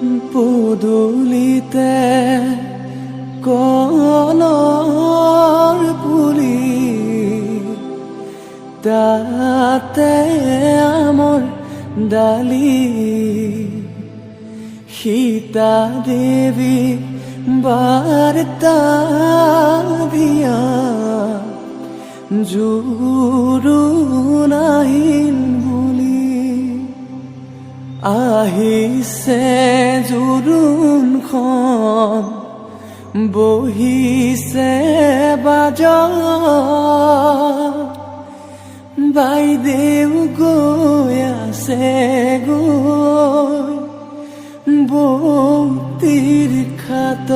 পদূলিতে কলৰ পুলি তাতে আমৰ ডালি সীতা দেৱী বাৰ্তা দিয়া জোৰোণ আহিল বুলি আহিছে জোৰোণখন বহিছে বাজত বাইদেউ গৈ আছে গৈ বৌতিৰ খাটত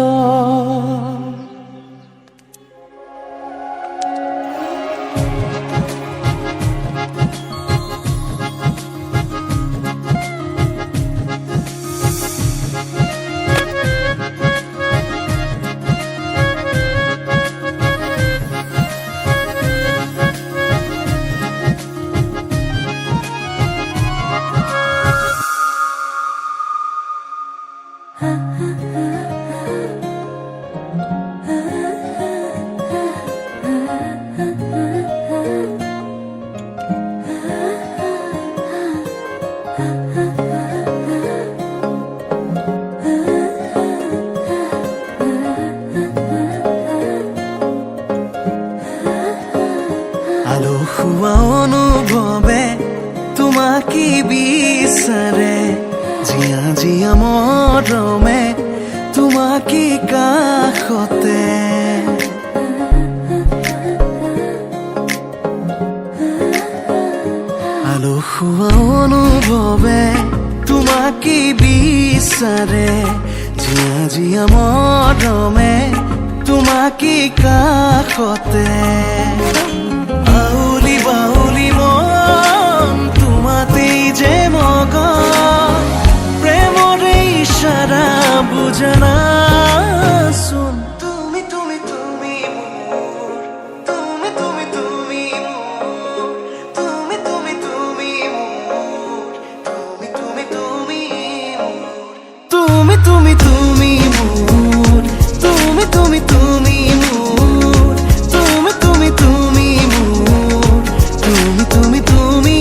আলসুৱা অনুভৱে তোমাকে বিচাৰে জিয়া জিয়া মৰমে তোমাকে কাষতে আলসুৱা অনুভৱে তোমাকে বিচাৰে জিয়া জিয়া মৰমে তোমাকে কাষতে বাউলি বাউলি মন তোমাতেই যে মগন প্ৰেমৰে ইশাৰা বুজনাচোন তুমি তুমি তুমি মোৰ তুমি তুমি তুমি মোৰ তুমি তুমি তুমি মোৰ তুমি তুমি তুমি মোৰ তুমি তুমি তুমি মোৰ তুমি তুমি তুমি মোৰ তুমি তুমি তুমি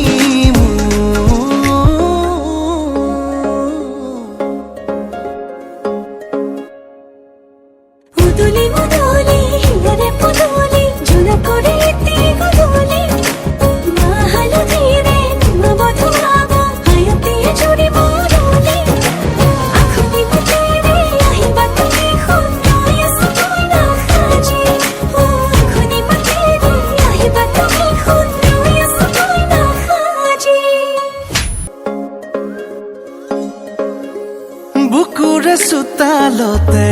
বুকুৰে চোতালতে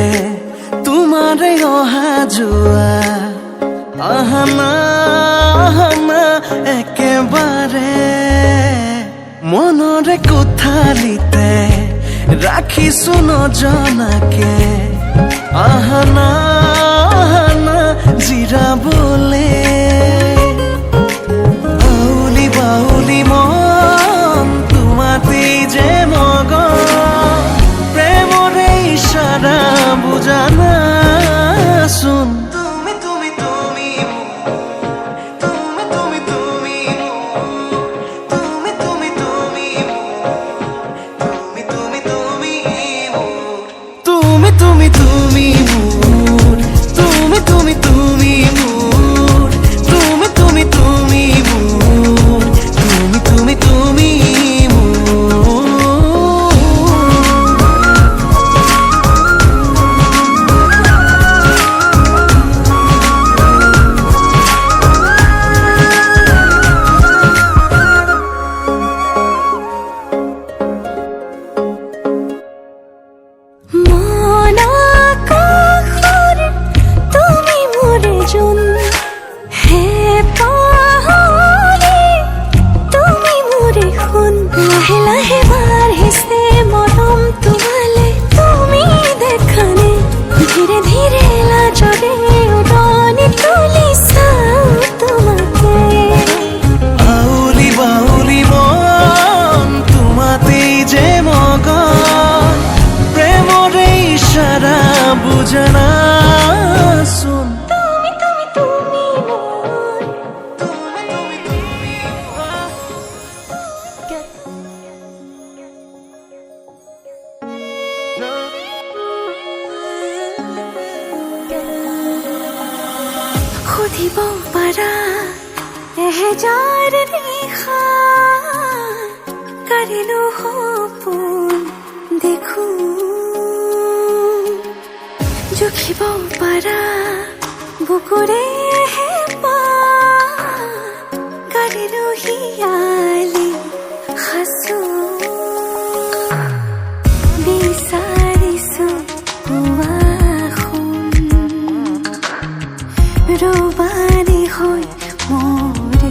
তোমাৰে অহা যোৱা আহানা আহানা একেবাৰে মনৰে কোঠালিতে ৰাখিছো নজনাকে আহানা আহানা জিৰাবলে বাউলি বাউলি মন তোমাতেই যে মগন প্ৰেমৰে ইশাৰা বুজনাচোন তুমি তুমি তুমি তুমি তুমি তুমি তুমি তুমি তুমি তুমি তুমি তুমি তুমি তুমি তুমি মোৰ তুমি তুমি তুমি মোৰ জানাচোন তুমি তুমি তুমি মোৰ সুধিব পাৰা এহেজাৰ নিশা কাঢ়িলো সপোন দেখো জুখিব পাৰা বুকুৰে হেঁপাহ কাঢ়িলো হিয়ালি সাঁচো বিচাৰিছো পুৱা ৰবানী হৈ মৰে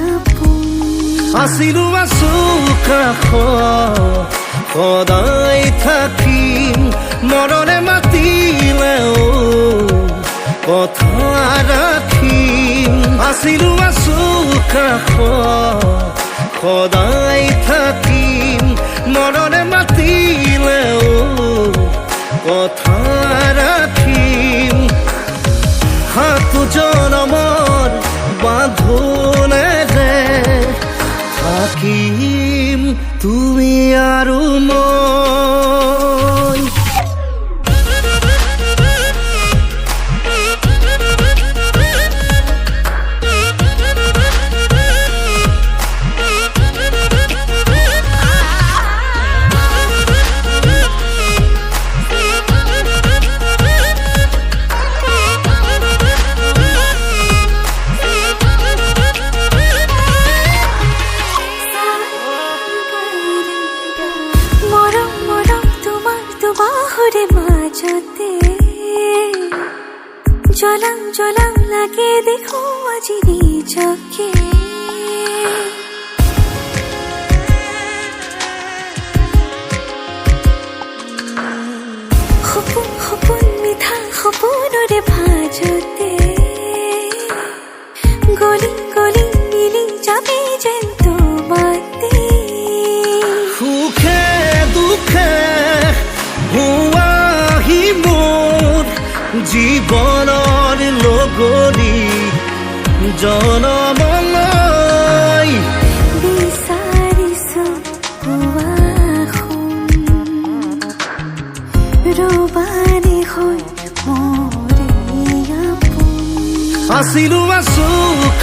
আপোন আছিলো আছো কাষত সদায় থাকিম মৰণে মাতিলেও কথা ৰাখিম আছিলো আছো কাষত সদায় থাকিম মৰণে মাতিলেও কথা ৰাখিম সাত জনমৰ বান্ধোনেৰে থাকিম তুমি আৰু মই মৰম মৰম তোমাৰ দুবাহুৰে মাজতে জ্বলাং জ্বলাং লাগে দেখো আজি নিজকে সপোন সপোন মিঠা সপোনৰে ভাজতে গলি গলি মিলি যাবি যেন তোমাতে সুখে দুখে হোৱাহি মোৰ জীৱনৰ লগৰী জনমলৈ বিচাৰিছো পুৱা ৰবানী হৈ মৰে আপোন আছিলো আছো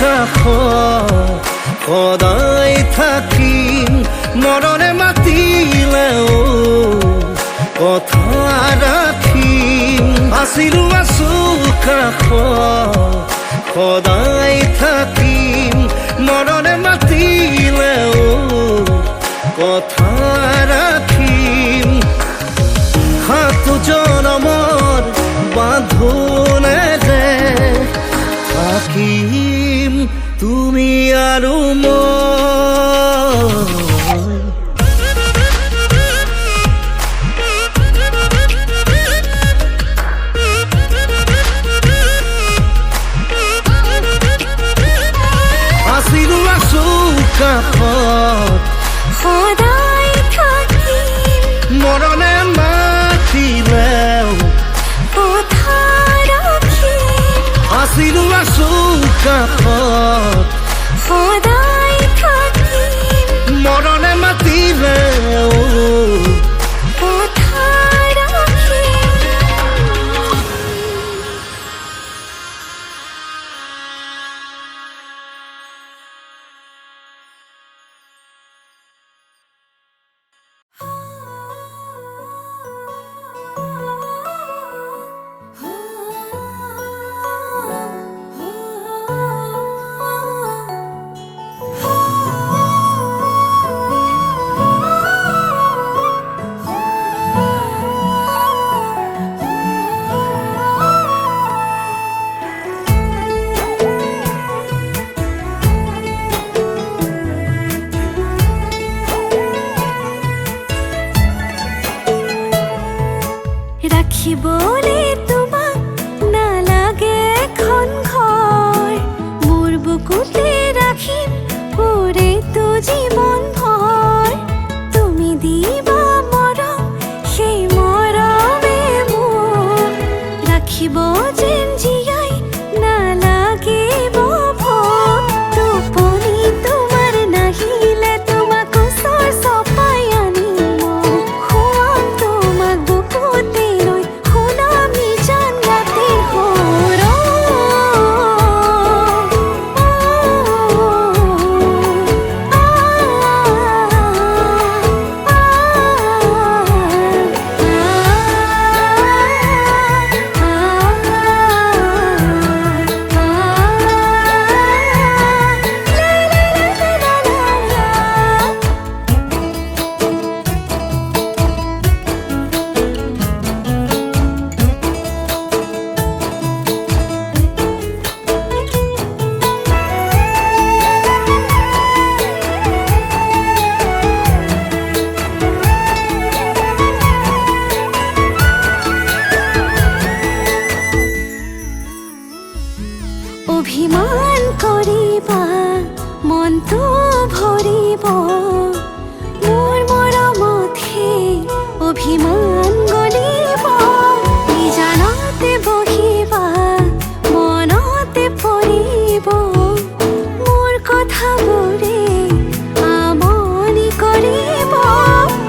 কাষত সদায় থাকিম মৰণে মাতিলেও কথা ৰাখিম আছিলো আছো কাষত সদায় থাকিম মৰণে মাতিলেও কথা ৰাখিম সাত জনমৰ বান্ধোনেৰে থাকিম তুমি আৰু মই আছিলো আছো কাষত সদায় থাকিম মৰণে মাতিলেও কথা ৰাখিম আছিলো আছো কাষত সদায় থাকিম মৰণে মাতিলেও কথা ৰাখিম ৰাখিবলে তোমাক নালাগে এখন ঘৰ মোৰ বুকুতে ৰাখিম পুৰেতো জীৱন ভৰ তুমি দিবা মৰম সেই মৰমে মোৰ কিমান গলিব নিজানতে বহিবা মনতে পৰিব মোৰ কথাবোৰে আমনি কৰিব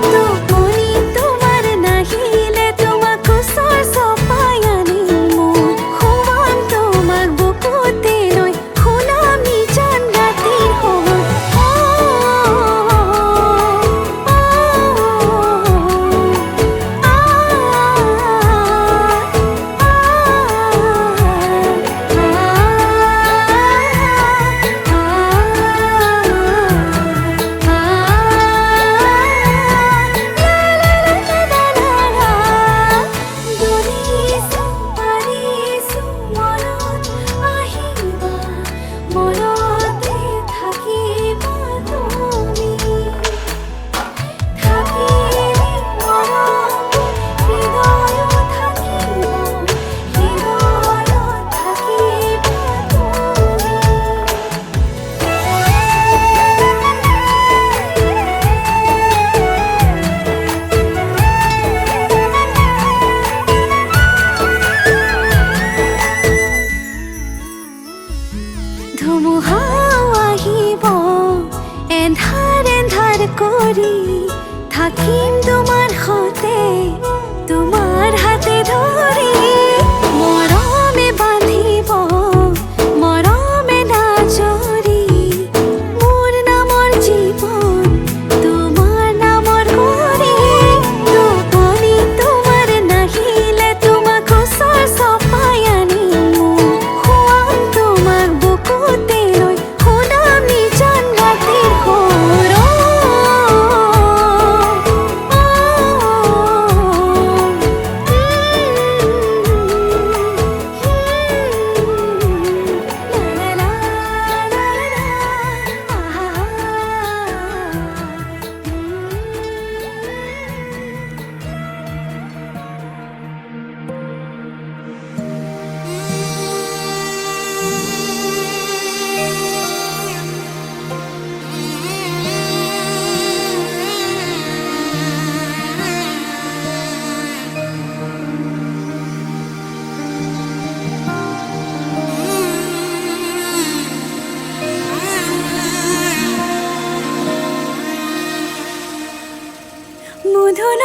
টোপনি তোমাৰ নাহিলে তোমাক ওচৰ চপাই আনিম শুৱাম তোমাক বুকুতে লৈ শুনাম নিজান ৰাতিৰ সুৰ ধুমুহাও আহিব এন্ধাৰ এন্ধাৰ কৰি থাকিম তোমাৰ সতে তোমাৰ হাতে ধৰি মৰমে বান্ধিব মৰমে নাজৰি মোৰ নামৰ জীৱন তোমাৰ নামৰ কৰি টোপনি তোমাৰ নাহিলে তোমাক ওচৰ চপাই আনিম শুৱাম তোমাক বুকুতে লৈ শুনাম নিজান ৰাতিৰ সুৰ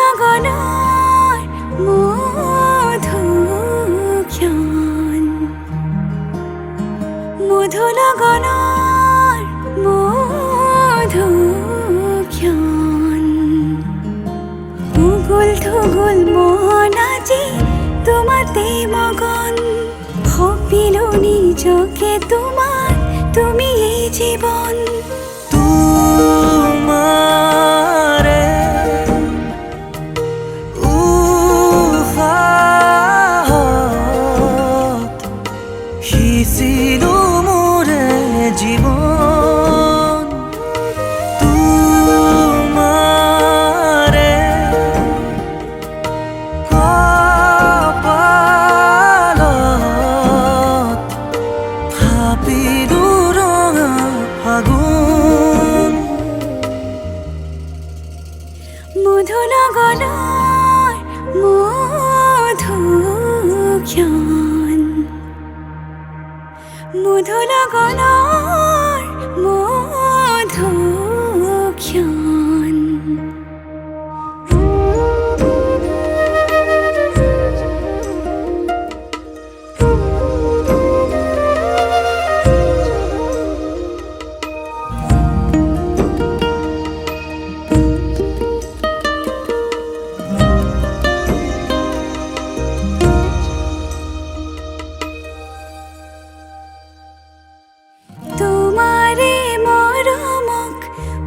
মধুনগনৰ মধুক্ষণ মধুনগনৰ মধুক্ষণ উগুল থুগুল মন আজি তোমাতে মগন সপিলো নিজকে তোমাক তুমি এই জীৱন তোমারে উশাহত সিঁচিলো মোৰে জীৱন তোমাৰে কপালত থাপিলো ৰঙা ফাগুন মধুনগনৰ মধুক্ষণ মধুনগনৰ মধুক্ষণ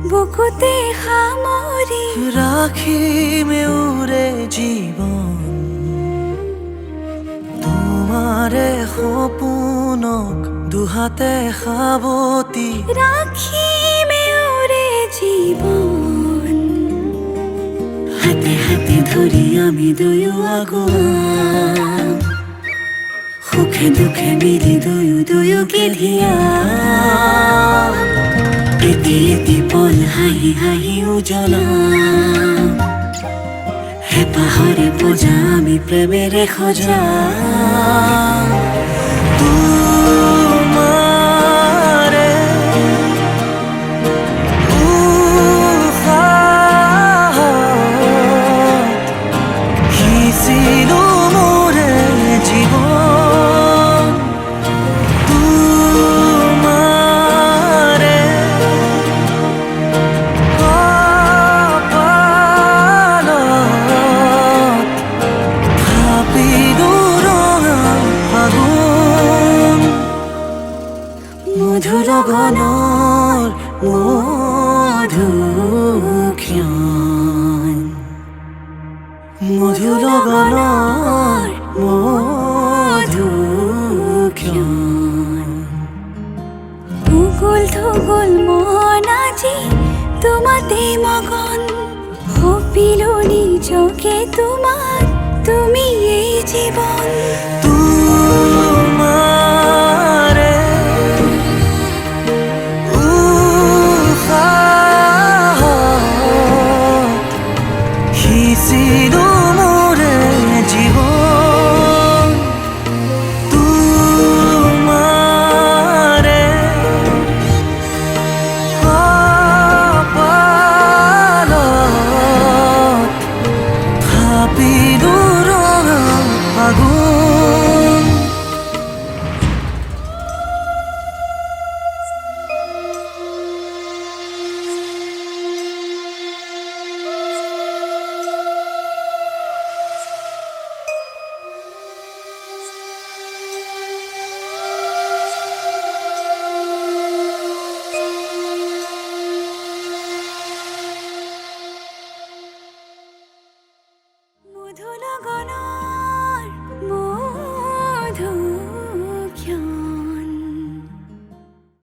বুকুতে সামৰি ৰাখিমে উৰে জীৱন তোমাৰে সপোনক দুহাতে সাৱতি ৰাখিমে উৰে জীৱন হাতে হাতে ধৰি আমি দুয়ো আগুৱাম সুখে দুখে মিলি দুয়োকে ধিয়াম এটি এটি পল হাঁহি হাঁহি উজ্বলাম হেঁপাহৰে পূজা আমি প্ৰেমেৰে সজা তোমাৰে উশাহত সিঁচিলো মোৰে জীৱন তোমাৰে কপালত থাপিলো ৰঙা ফাগুন মধুৰ গণৰ মধুক্ষণ মধুৰ গণৰ মধুক্ষণ উগুল থুগুল মন আজি তোমাতে মগন সপিলো নিজকে তোমাক তুমি এই জীৱন তোমাৰে উশাহত সিঁচিলো